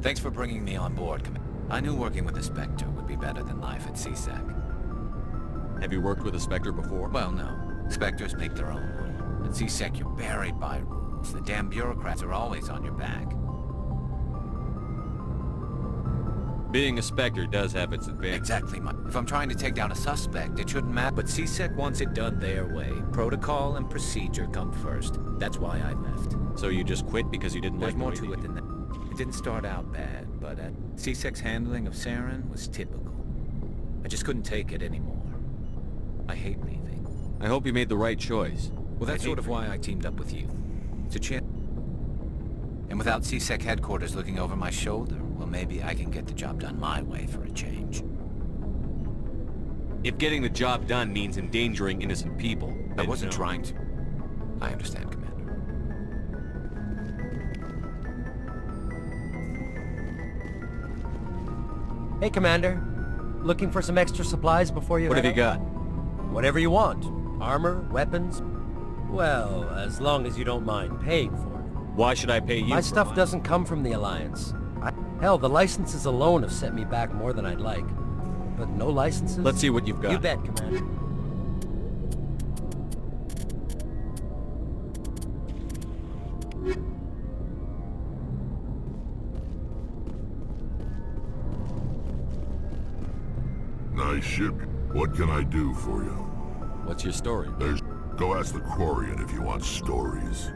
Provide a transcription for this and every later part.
Thanks for bringing me on board, Commander. I knew working with a Spectre would be better than life at CSEC. Have you worked with a Spectre before? Well, no. Spectres make their own rules. At CSEC, you're buried by rules. The damn bureaucrats are always on your back. Being a Spectre does have its advantages. Exactly, Mike. If I'm trying to take down a suspect, it shouldn't matter. But CSEC wants it done their way. Protocol and procedure come first. That's why I left. So you just quit because you didn't like There's more to it than that. It didn't start out bad, but CSEC's handling of Saren was typical. I just couldn't take it anymore. I hate leaving. I hope you made the right choice. Well, that's sort of why I teamed up with you. It's a chance. And without CSEC headquarters looking over my shoulder, well, maybe I can get the job done my way for a change. If getting the job done means endangering innocent people, I wasn't trying to. I understand, Commander. Hey, Commander. Looking for some extra supplies before you What have you got? Whatever you want. Armor, weapons. Well, as long as you don't mind paying for it. Why should I pay you? My stuff doesn't come from the Alliance. Hell, the licenses alone have set me back more than I'd like. But no licenses? Let's see what you've got. You bet, Commander. Nice ship. What can I do for you? What's your story? Go ask the Quarian if you want stories.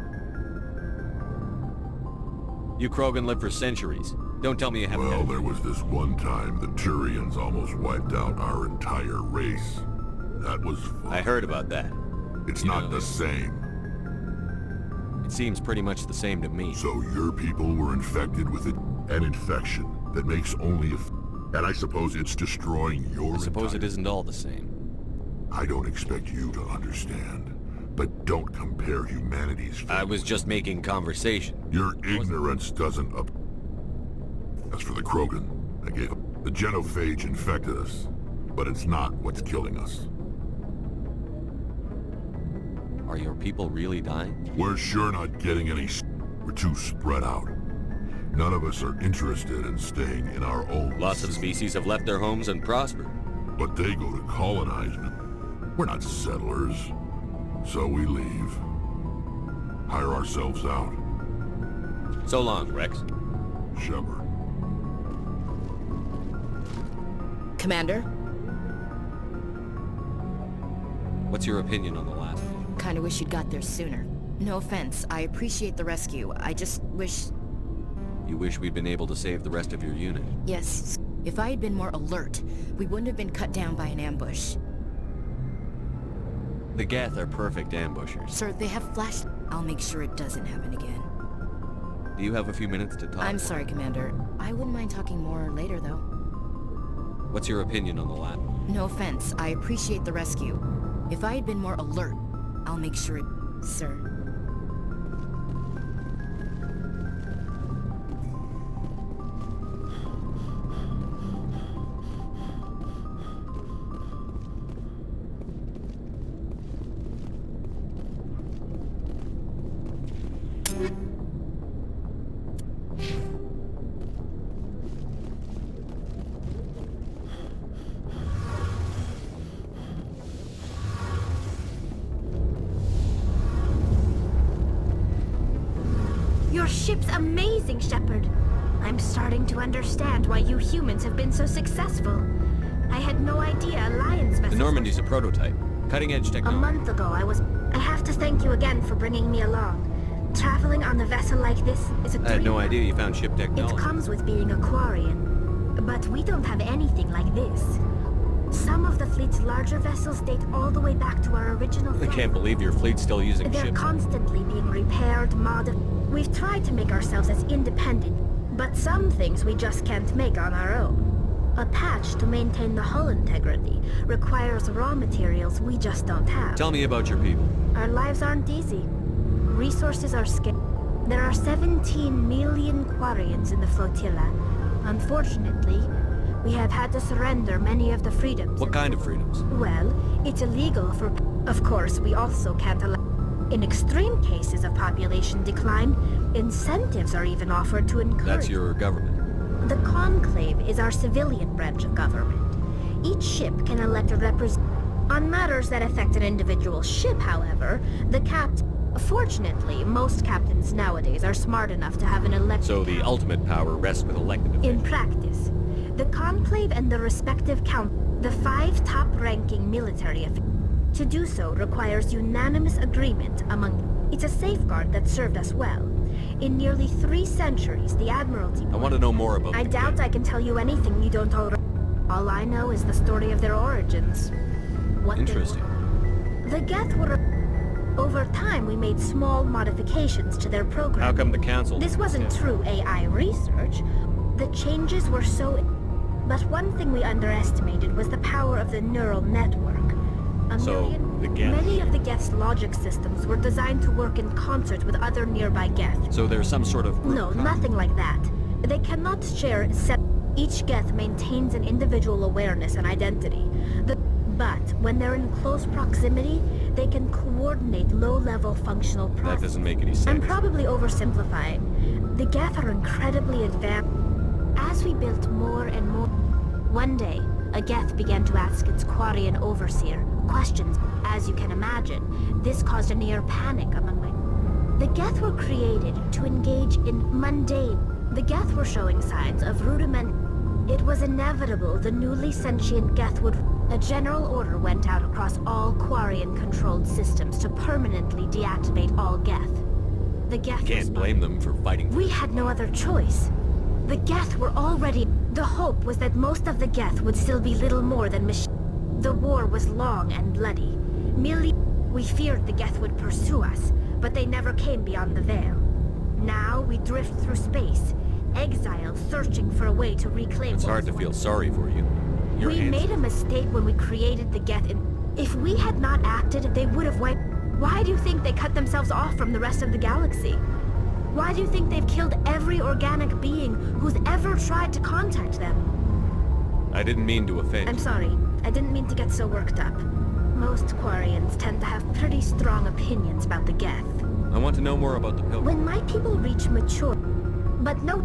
You Krogan lived for centuries. Don't tell me you haven't. Well, there was this one time the Turians almost wiped out our entire race. That was fun. I heard about that. It's not the same. It seems pretty much the same to me. So your people were infected with an infection that makes only and I suppose it's destroying your I suppose it isn't all the same. I don't expect you to understand, but don't compare humanity's fate. I was just making conversation. Your ignorance doesn't up. As for the Krogan, I gave up. The genophage infected us, but it's not what's killing us. Are your people really dying? We're sure not getting any. We're too spread out. None of us are interested in staying in our own. Lots of species have left their homes and prospered. But they go to colonize. We're not settlers. So we leave. Hire ourselves out. So long, Rex. Shepard. Commander? What's your opinion on the last one? Kinda wish you'd got there sooner. No offense, I appreciate the rescue. I just wish... You wish we'd been able to save the rest of your unit? Yes. If I had been more alert, we wouldn't have been cut down by an ambush. The Geth are perfect ambushers. Sir, they have flash... I'll make sure it doesn't happen again. Do you have a few minutes to talk? I'm sorry, Commander. I wouldn't mind talking more later, though. What's your opinion on the last one? No offense, I appreciate the rescue. If I had been more alert, I'll make sure it... Sir. Your ship's amazing, Shepard. I'm starting to understand why you humans have been so successful. I had no idea Alliance vessels... The Normandy's a prototype. Cutting-edge A technology. month ago, I have to thank you again for bringing me along. Traveling on a vessel like this is a dream. I had no idea you found ship technology. It comes with being a Quarian. But we don't have anything like this. Some of the fleet's larger vessels date all the way back to our original I flight. can't believe your fleet's still using They're ships. constantly being repaired, modified. We've tried to make ourselves as independent, but some things we just can't make on our own. A patch to maintain the hull integrity requires raw materials we just don't have. Tell me about your people. Our lives aren't easy. Resources are scarce. There are 17 million Quarians in the flotilla. Unfortunately, we have had to surrender many of the freedoms. What kind of freedoms? Well, it's illegal for... Of course, we also can't allow... In extreme cases of population decline, incentives are even offered to encourage... That's your government. The Conclave is our civilian branch of government. Each ship can elect a representative. On matters that affect an individual ship, however, the captain... Fortunately, most captains nowadays are smart enough to have an elected... So the ultimate power rests with elected officials. In practice, the Conclave and the respective the 5 top-ranking military officials. To do so requires unanimous agreement among... It's a safeguard that served us well. In nearly 3 centuries, the Admiralty... I want to know more about I the doubt Geth. I can tell you anything you don't already... All I know is the story of their origins. What Interesting. The Geth were... Over time, we made small modifications to their program. How come the Council... This wasn't true AI research. The changes were so... But one thing we underestimated was the power of the neural network. The Geth... Many of the Geth's logic systems were designed to work in concert with other nearby Geth. So there's some sort of group No, nothing like that. They cannot share each Geth maintains an individual awareness and identity. But when they're in close proximity, they can coordinate low-level functional processes. That doesn't make any sense. I'm probably oversimplifying. The Geth are incredibly advanced. As we built more and more... One day, a Geth began to ask its Quarian overseer questions. As you can imagine, this caused a near panic among my... The Geth were created to engage in mundane... The Geth were showing signs of rudiment... It was inevitable the newly sentient Geth would... A general order went out across all Quarian-controlled systems to permanently deactivate all Geth. The Geth... Can't blame them for fighting. We had no other choice. The Geth were already... The hope was that most of the Geth would still be little more than machines. The war was long and bloody. We feared the Geth would pursue us, but they never came beyond the Veil. Now we drift through space, exiled, searching for a way to reclaim... It's hard to feel sorry for you. You're We made a mistake when we created the Geth. If we had not acted, they would have wiped... Why do you think they cut themselves off from the rest of the galaxy? Why do you think they've killed every organic being who's ever tried to contact them? I didn't mean to offend. I'm sorry. I didn't mean to get so worked up. Most Quarians tend to have pretty strong opinions about the Geth. I want to know more about the Pilgrim. When my people reach mature... But no,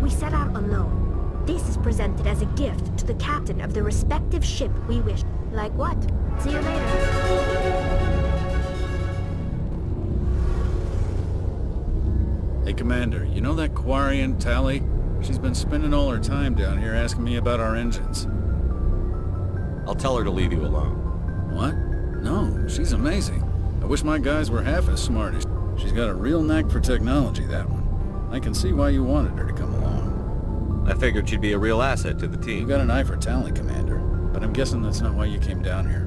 we set out alone. This is presented as a gift to the captain of the respective ship we wish. Like what? See you later. Hey, Commander, you know that Quarian, Tally? She's been spending all her time down here asking me about our engines. I'll tell her to leave you alone. What? No, she's amazing. I wish my guys were half as smart as... She's got a real knack for technology, that one. I can see why you wanted her to come along. I figured she'd be a real asset to the You team. got an eye for Tally, Commander, but I'm guessing that's not why you came down here.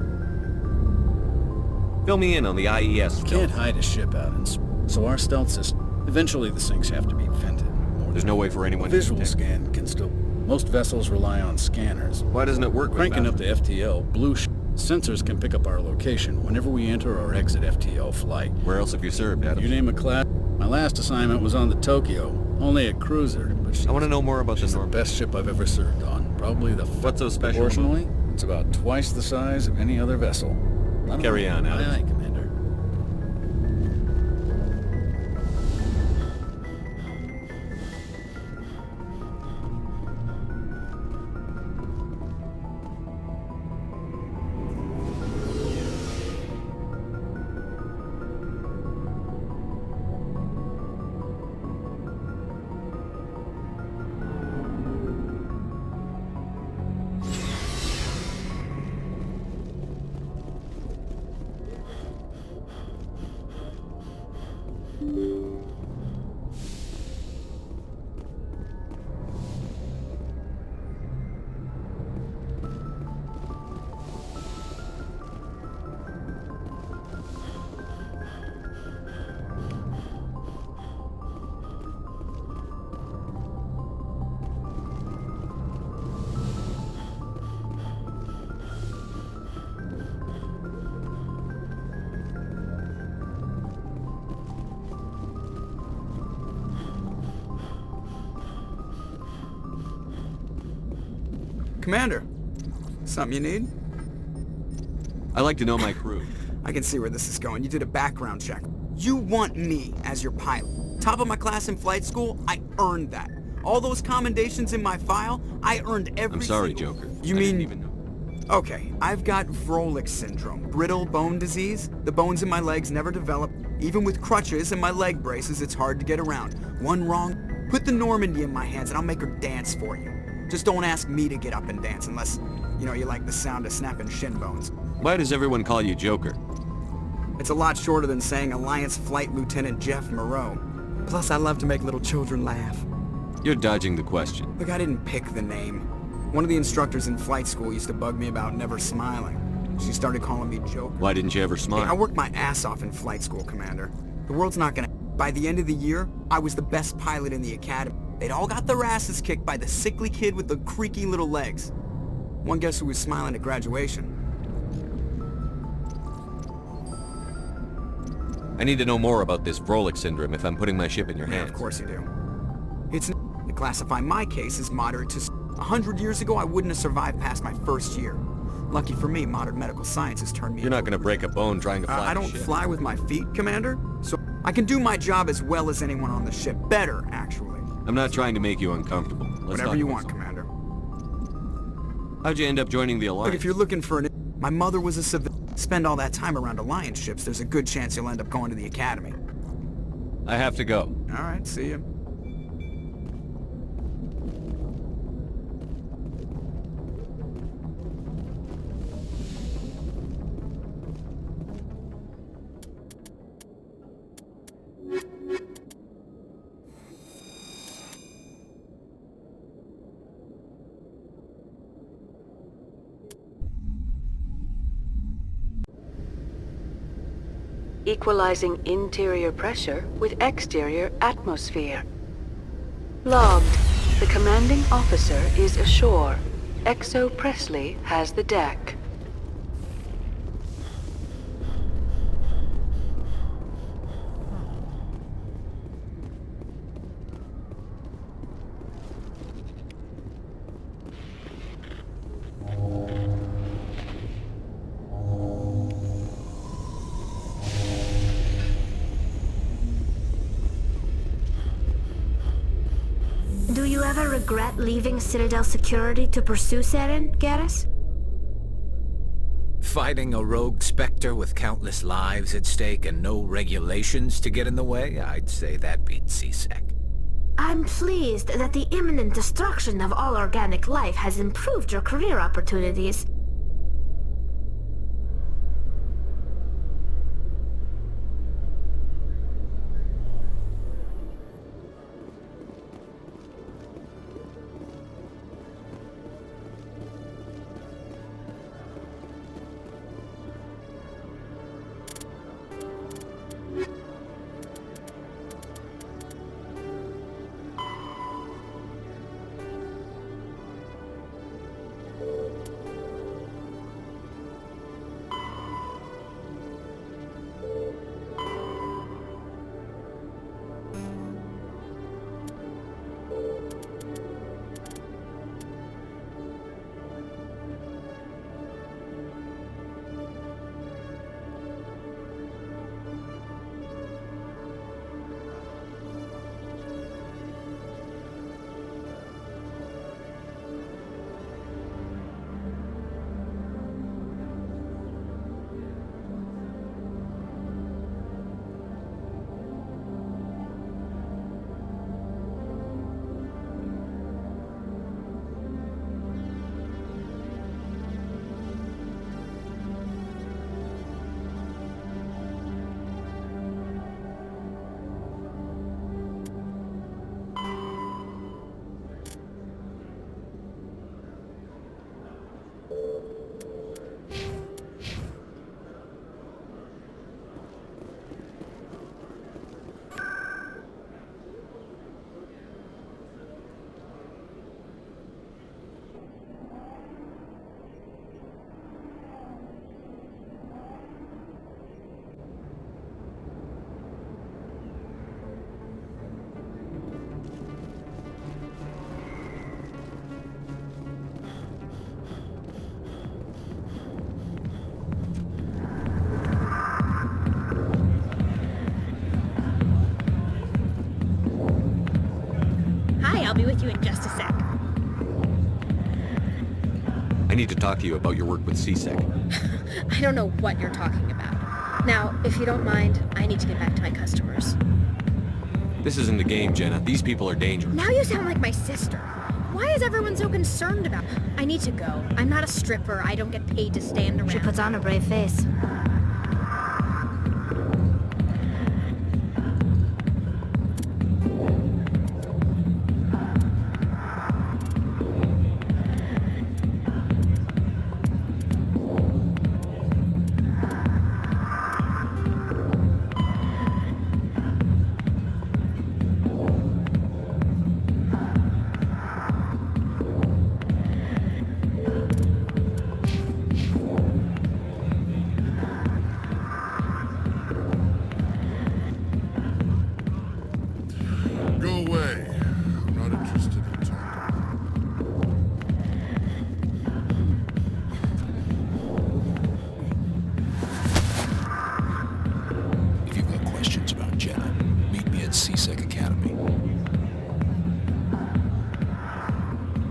Fill me in on the IES. You can't hide a ship out in space, so our stealth system... Eventually the sinks have to be vented. There's no way for anyone to Visual detect. scan can still... Most vessels rely on scanners. Why doesn't it work with Cranking up Master? the FTL, sensors can pick up our location whenever we enter or exit FTL flight. Where else have you served, Adam? You name a class. My last assignment was on the Tokyo, only a cruiser, but I want to know more about she's the the best ship I've ever served on. Probably the... What's so special about- Proportionally, it's about twice the size of any other vessel. Carry on, Adam. Aye, aye, Commander. Commander, something you need? I like to know my crew. I can see where this is going. You did a background check. You want me as your pilot. Top of my class in flight school, I earned that. All those commendations in my file, I earned every I'm sorry, single... Joker. You I mean... didn't even know. Okay, I've got Vrolik syndrome, brittle bone disease. The bones in my legs never develop. Even with crutches and my leg braces, it's hard to get around. One wrong, put the Normandy in my hands and I'll make her dance for you. Just don't ask me to get up and dance unless, you know, you like the sound of snapping shin bones. Why does everyone call you Joker? It's a lot shorter than saying Alliance Flight Lieutenant Jeff Moreau. Plus, I love to make little children laugh. You're dodging the question. Look, I didn't pick the name. One of the instructors in flight school used to bug me about never smiling. She started calling me Joker. Why didn't you ever Hey, smile? I worked my ass off in flight school, Commander. The world's not gonna... By the end of the year, I was the best pilot in the academy. They'd all got their asses kicked by the sickly kid with the creaky little legs. One guess who was smiling at graduation? I need to know more about this Vrolik syndrome if I'm putting my ship in your Yeah, hands. of course you do. It's... They classify my case as moderate to... 100 years ago, I wouldn't have survived past my first year. Lucky for me, modern medical science has turned me... You're not gonna break a bone trying to fly I a don't ship. fly with my feet, Commander, so I can do my job as well as anyone on the ship. Better, actually. I'm not trying to make you uncomfortable. Let's Whatever talk you about want, something. Commander. How'd you end up joining the Alliance? Look, if you're looking for an... My mother was a civilian. Spend all that time around Alliance ships, there's a good chance you'll end up going to the Academy. I have to go. All right, see you. Equalizing interior pressure with exterior atmosphere. Logged. The commanding officer is ashore. Exo Presley has the deck. Do you ever regret leaving Citadel Security to pursue Saren, Garrus? Fighting a rogue Spectre with countless lives at stake and no regulations to get in the way, I'd say that beats CSEC. I'm pleased that the imminent destruction of all organic life has improved your career opportunities. with you in just a sec. I need to talk to you about your work with CSEC. I don't know what you're talking about. Now, if you don't mind, I need to get back to my customers. This isn't a game, Jenna. These people are dangerous. Now you sound like my sister. Why is everyone so concerned about... I need to go. I'm not a stripper. I don't get paid to stand around. She puts on a brave face.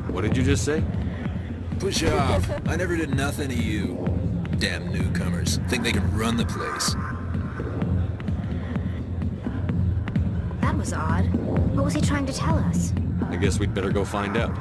What did you just say? Push off. I never did nothing to you. Damn newcomers. Think they can run the place. That was odd. What was he trying to tell us? I guess we'd better go find out.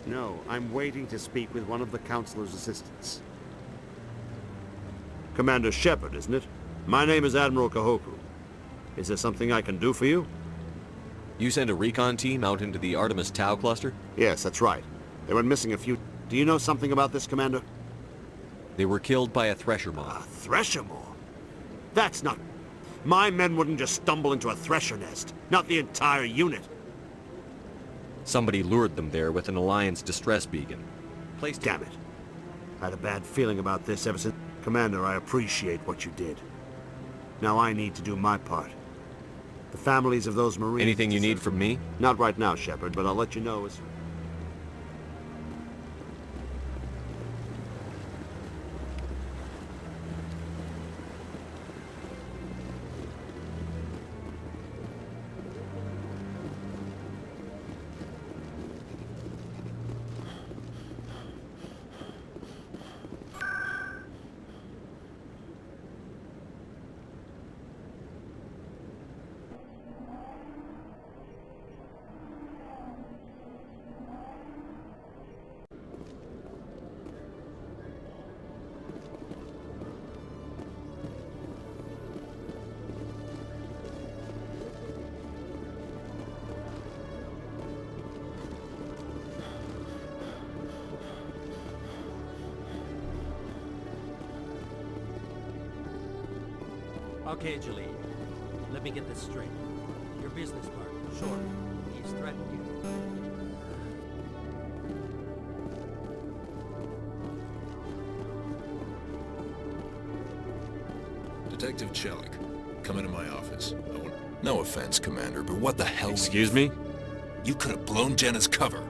No, I'm waiting to speak with one of the Councilor's assistants. Commander Shepard, isn't it? My name is Admiral Kahoku. Is there something I can do for you? You sent a recon team out into the Artemis Tau cluster? Yes, that's right. They went missing a few... Do you know something about this, Commander? They were killed by a Thresher mob. A Thresher mob? That's not... My men wouldn't just stumble into a Thresher nest. Not the entire unit. Somebody lured them there with an Alliance distress beacon. Damn it. I had a bad feeling about this ever since... Commander, I appreciate what you did. Now I need to do my part. The families of those Marines... Anything you need from me? Not right now, Shepard, but I'll let you know as... Okay, Jaleel. Let me get this straight. Your business partner, sure, he's threatened you. Detective Chelik, come into my office. No offense, Commander, but what the hell... Excuse me? You could have blown Jenna's cover.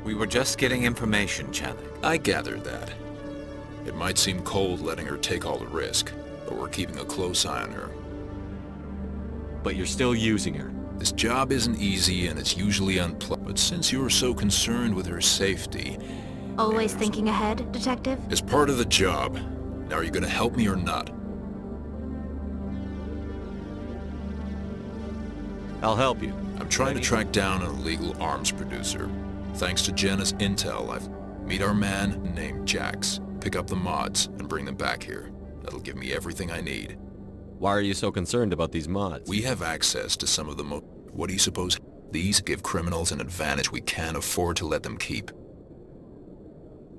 We were just getting information, Chelik. I gathered that. It might seem cold letting her take all the risk. but we're keeping a close eye on her. But you're still using her. This job isn't easy and it's usually unpleasant, but since you're so concerned with her safety... Always thinking ahead, Detective? As part of the job. Now, are you gonna help me or not? I'll help you. I'm trying to track down an illegal arms producer. Thanks to Jenna's intel, I've... Meet our man named Jax. Pick up the mods and bring them back here. That'll give me everything I need. Why are you so concerned about these mods? We have access to some of the What do you suppose? These give criminals an advantage we can't afford to let them keep.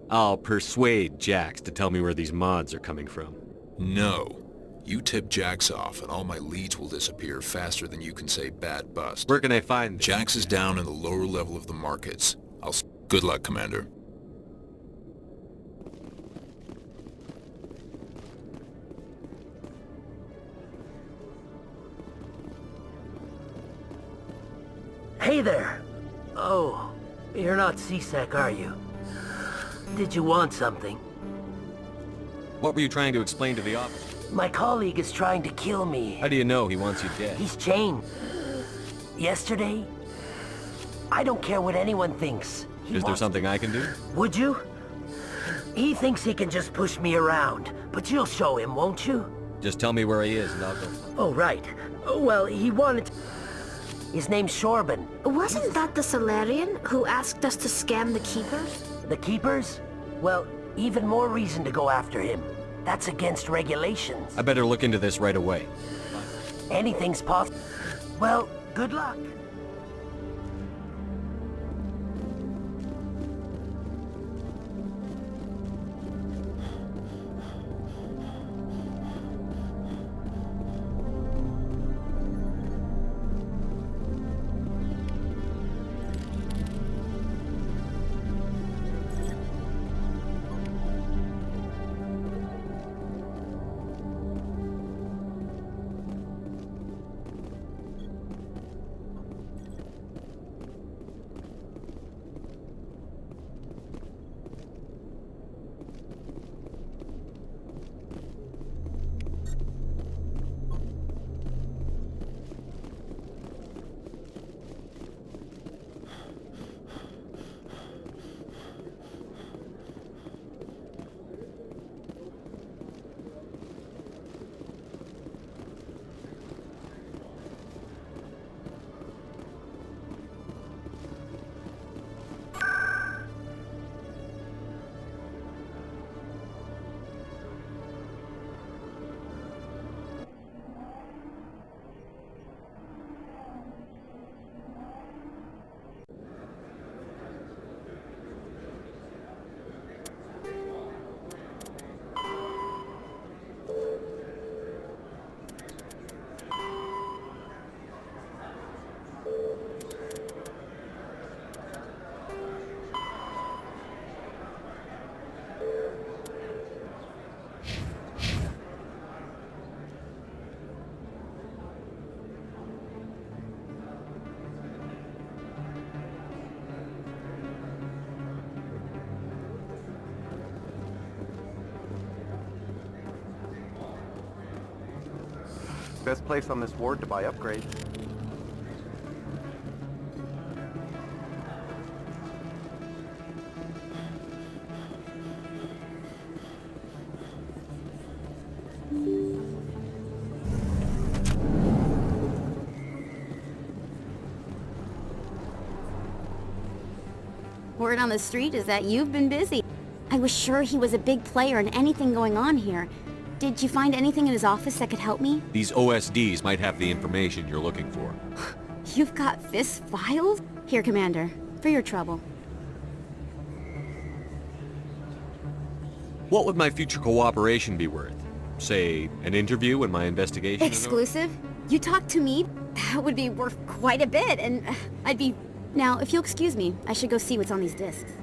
I'll persuade Jax to tell me where these mods are coming from. No. You tip Jax off and all my leads will disappear faster than you can say bad bust. Where can I find them? Jax is down in the lower level of the markets. Good luck, Commander. Hey there! Oh, you're not CSEC, are you? Did you want something? What were you trying to explain to the officer? My colleague is trying to kill me. How do you know he wants you dead? He's chained. Yesterday? I don't care what anyone thinks. Is there something I can do? Would you? He thinks he can just push me around, but you'll show him, won't you? Just tell me where he is and I'll go. Oh, right. Well, he wanted... His name's Shorban. Wasn't that the Solarian who asked us to scam the Keepers? The Keepers? Well, even more reason to go after him. That's against regulations. I better look into this right away. Anything's possible. Well, good luck. Best place on this ward to buy upgrades. Word on the street is that you've been busy. I was sure he was a big player in anything going on here. Did you find anything in his office that could help me? These OSDs might have the information you're looking for. You've got Fisk's files? Here, Commander, for your trouble. What would my future cooperation be worth? Say, an interview when my investigation Exclusive? You talk to me? That would be worth quite a bit, and I'd be... Now, if you'll excuse me, I should go see what's on these discs.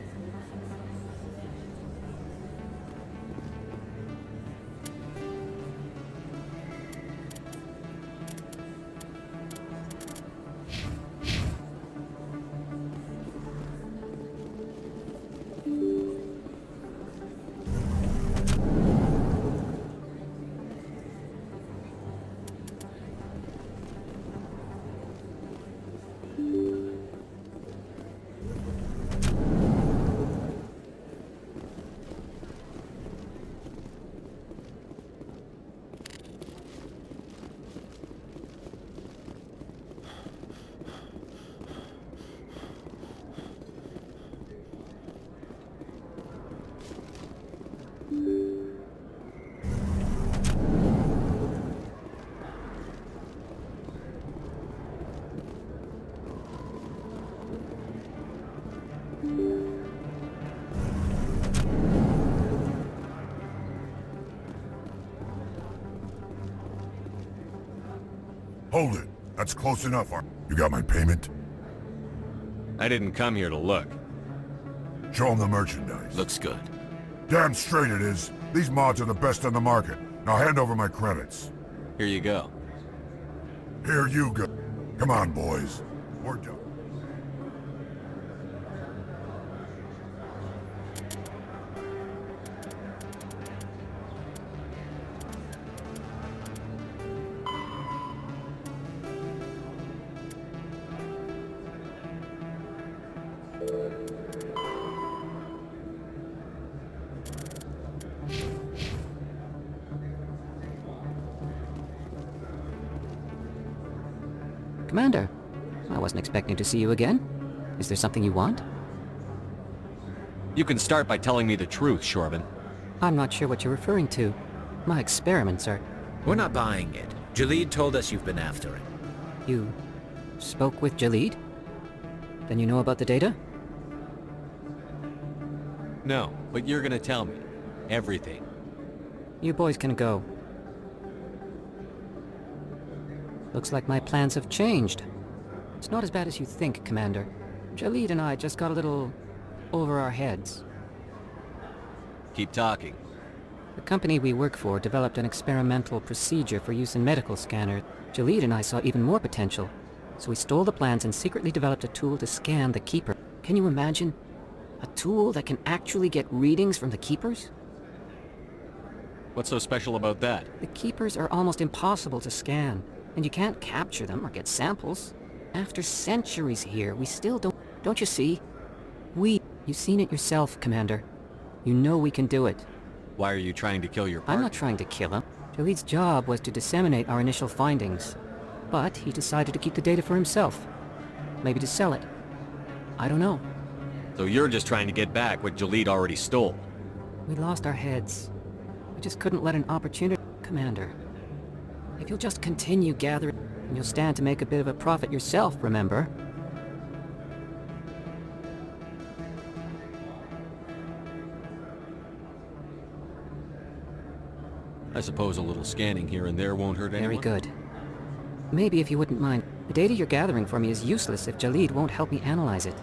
Hold it. That's close enough. You got my payment? I didn't come here to look. Show them the merchandise. Looks good. Damn straight it is. These mods are the best on the market. Now hand over my credits. Here you go. Here you go. Come on, boys. We're done. Commander, I wasn't expecting to see you again. Is there something you want? You can start by telling me the truth, Shorban. I'm not sure what you're referring to. My experiments are... We're not buying it. Jalid told us you've been after him. You spoke with Jalid? Then you know about the data? No, but you're gonna tell me. Everything. You boys can go. Looks like my plans have changed. It's not as bad as you think, Commander. Jalid and I just got a little over our heads. Keep talking. The company we work for developed an experimental procedure for use in medical scanners. Jalid and I saw even more potential, so we stole the plans and secretly developed a tool to scan the Keeper. Can you imagine? A tool that can actually get readings from the Keepers? What's so special about that? The Keepers are almost impossible to scan, and you can't capture them or get samples. After centuries here, we still don't you see? You've seen it yourself, Commander. You know we can do it. Why are you trying to kill your partner? I'm not trying to kill him. Jalid's job was to disseminate our initial findings. But he decided to keep the data for himself. Maybe to sell it. I don't know. So you're just trying to get back what Jalid already stole? We lost our heads. We just couldn't let an opportunity... Commander, if you'll just continue gathering, and you'll stand to make a bit of a profit yourself, remember? I suppose a little scanning here and there won't hurt anyone? Very good. Maybe if you wouldn't mind, the data you're gathering for me is useless if Jalid won't help me analyze it.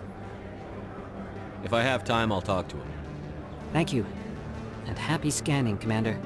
If I have time, I'll talk to him. Thank you. And happy scanning, Commander.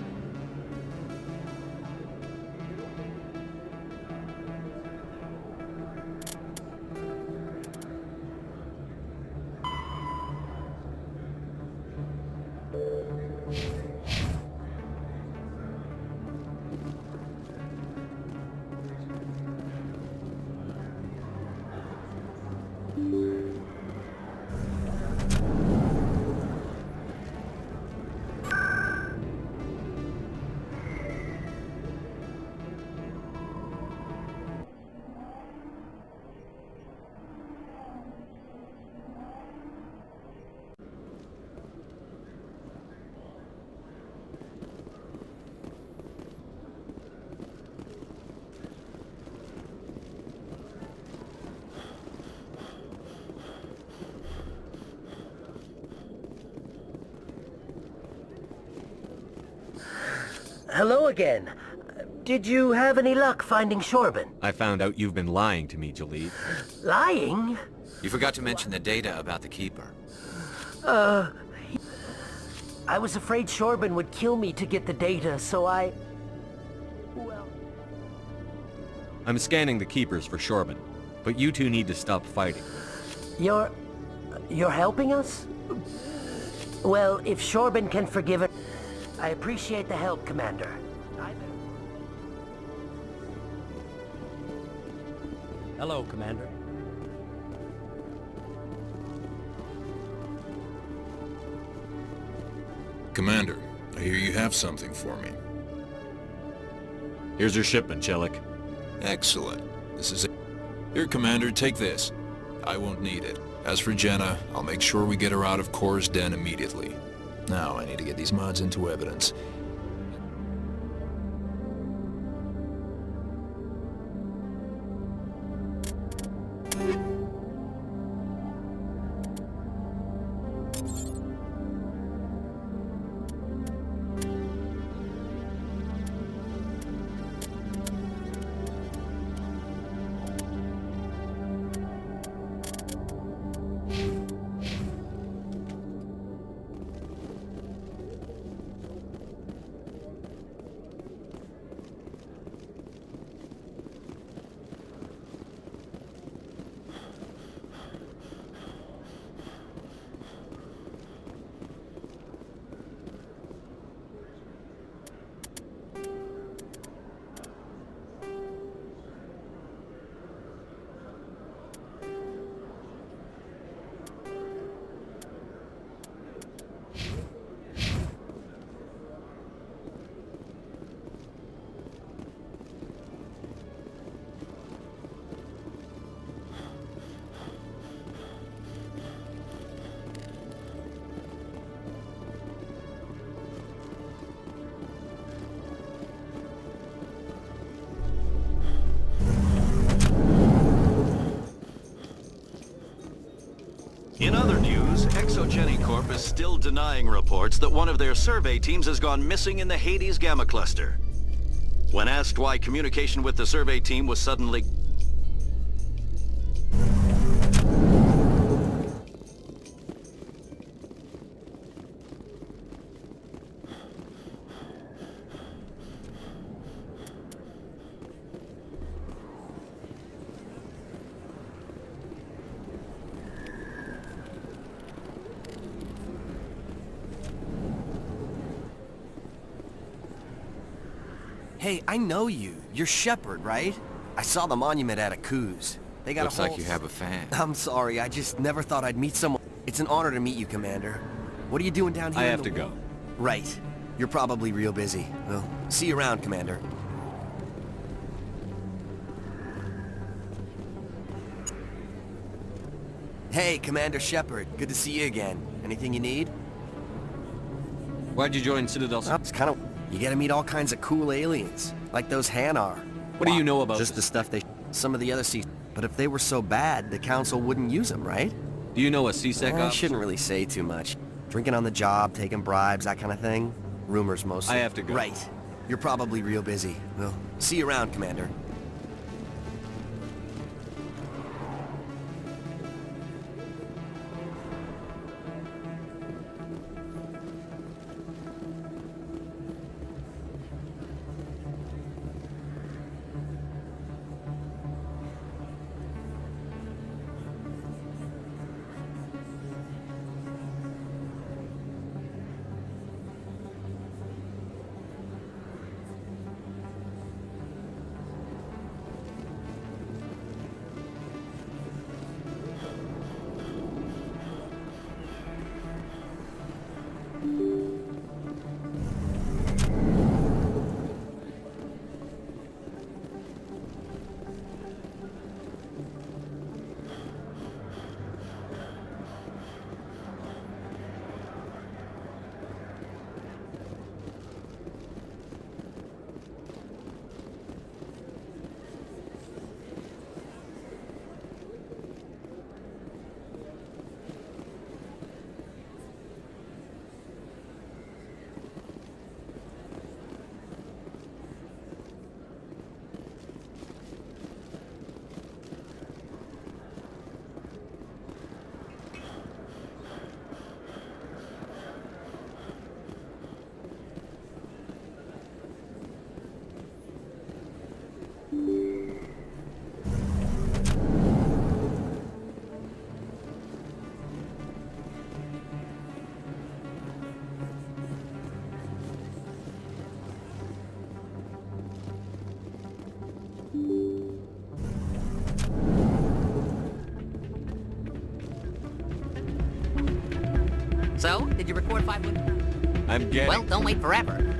Hello again. Did you have any luck finding Shorban? I found out you've been lying to me, Jalid. Lying? You forgot to mention the data about the Keeper. I was afraid Shorban would kill me to get the data, so well... I'm scanning the Keepers for Shorban, but you two need to stop fighting. You're helping us? Well, if Shorban can forgive it... I appreciate the help, Commander. Hello, Commander. Commander, I hear you have something for me. Here's your shipment, Chelik. Excellent. This is it. Here, Commander, take this. I won't need it. As for Jenna, I'll make sure we get her out of Kor's den immediately. Now, I need to get these mods into evidence. Cryogenic Corp is still denying reports that one of their survey teams has gone missing in the Hades Gamma Cluster. When asked why communication with the survey team was suddenly... Hey, I know you. You're Shepard, right? I saw the monument at Akuz. They got Looks a whole... like you have a fan. I'm sorry, I just never thought I'd meet someone. It's an honor to meet you, Commander. What are you doing down here? I have to go. Right. You're probably real busy. Well, see you around, Commander. Hey, Commander Shepard. Good to see you again. Anything you need? Why'd you join Citadel? Well, it's kind of... You get to meet all kinds of cool aliens, like those Hanar. What do you know about Just this? the stuff they... Some of the other C... But if they were so bad, the Council wouldn't use them, right? Do you know a CSEC I officer? shouldn't really say too much. Drinking on the job, taking bribes, that kind of thing. Rumors mostly. I have to go. Right. You're probably real busy. Well, see you around, Commander. So, did you record 5 minutes? I'm getting... Well, don't wait forever.